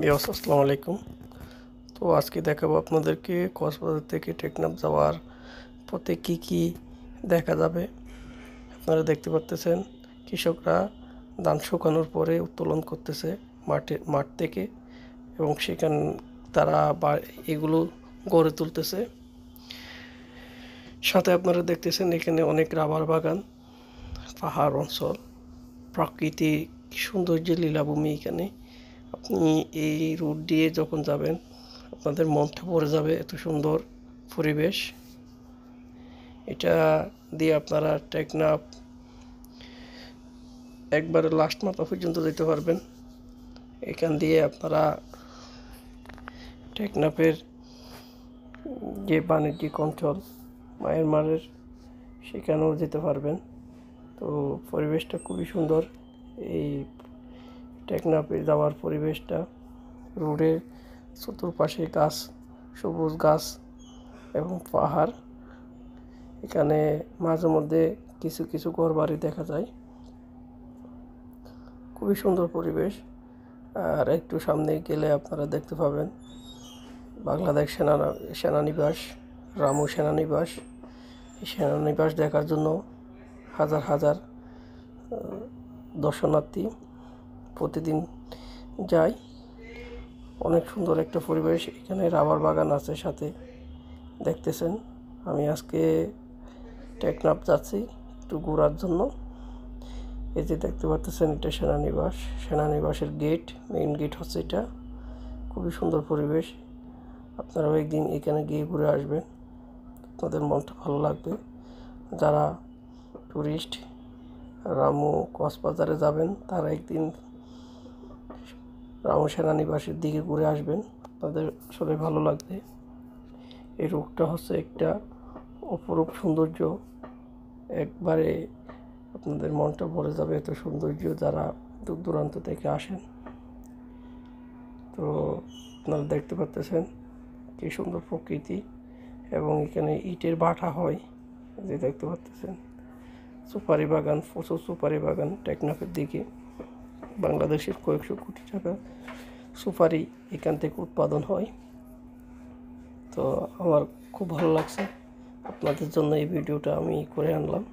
বিয়স আসসালামু আলাইকুম। তো আজকে দেখাবো আপনাদেরকে কক্সবাজার থেকে টেকনাফ যাওয়ার পথে কি কি দেখা যাবে। আপনারা দেখতে পাচ্তেছেন কৃষকরা ধান শুকানোর পরে উত্তোলন করতেছে মাঠ থেকে, এবং তারা এগুলো গড়ে তুলতেছে। সাথে আপনারা দেখতেছেন এখানে অনেক রাবার বাগান, পাহাড় অঞ্চল, প্রাকৃতিক সৌন্দর্যের লীলাভূমি। এখানে আপনি এই রুট দিয়ে যখন যাবেন আপনাদের মনটা ভরে যাবে, এত সুন্দর পরিবেশ। এটা দিয়ে আপনারা টেকনাফ একবারে লাস্ট মাথা পর্যন্ত যেতে পারবেন। এখান দিয়ে আপনারা টেকনাফের যে বাণিজ্যিক অঞ্চল মায়ানমারের সেখানেও যেতে পারবেন। তো পরিবেশটা খুবই সুন্দর। এই টেকনাফে যাওয়ার পরিবেশটা, রোডের চতুর্পাশে গাছ, সবুজ গাছ এবং পাহাড়। এখানে মাঝে মধ্যে কিছু কিছু ঘরবাড়ি দেখা যায়। খুবই সুন্দর পরিবেশ। আর একটু সামনে গেলে আপনারা দেখতে পাবেন বাংলাদেশ সেনানিবাস, রামু সেনানিবাস। এই সেনানিবাস দেখার জন্য হাজার হাজার দর্শনার্থী প্রতিদিন যায়। অনেক সুন্দর একটা পরিবেশ। এখানে রাবার বাগান আছে সাথে, দেখতেছেন। আমি আজকে টেকনাফ যাচ্ছি একটু ঘোরার জন্য। এই যে দেখতে পাচ্ছেন এটা সেনানিবাসের গেট, মেইন গেট হচ্ছে এটা। খুবই সুন্দর পরিবেশ। আপনারাও একদিন এখানে গিয়ে ঘুরে আসবেন, আপনাদের মনটা ভালো লাগবে। যারা ট্যুরিস্ট রামু কক্সবাজারে যাবেন তারা একদিন রামু সেনানিবাসের দিকে ঘুরে আসবেন, আপনাদের আসলে ভালো লাগবে। এই রূপটা হচ্ছে একটা অপরূপ সৌন্দর্য, একবারে আপনাদের মনটা ভরে যাবে এত সৌন্দর্য যারা দূর দূরান্ত থেকে আসেন। তো আপনারা দেখতে পাচ্ছেন কি সুন্দর প্রকৃতি, এবং এখানে ইটের ভাটা হয়। যে দেখতে পাচ্ছেন সুপারি বাগান, প্রচুর সুপারি বাগান টেকনাফের দিকে। বাংলাদেশের কয়েকশো কোটি টাকা সুপারি এখান থেকে উৎপাদন হয়। তো আমার খুব ভালো লাগছে, আপনাদের জন্য এই ভিডিওটা আমি করে আনলাম।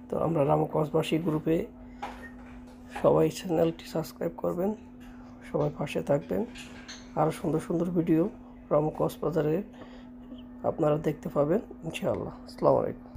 তো আমরা রামু কক্সবাসী গ্রুপে সবাই চ্যানেলটি সাবস্ক্রাইব করবেন, সবাই পাশে থাকবেন। আরও সুন্দর সুন্দর ভিডিও রামু কক্সবাজারের আপনারা দেখতে পাবেন ইনশাআল্লাহ। আসসালামু আলাইকুম।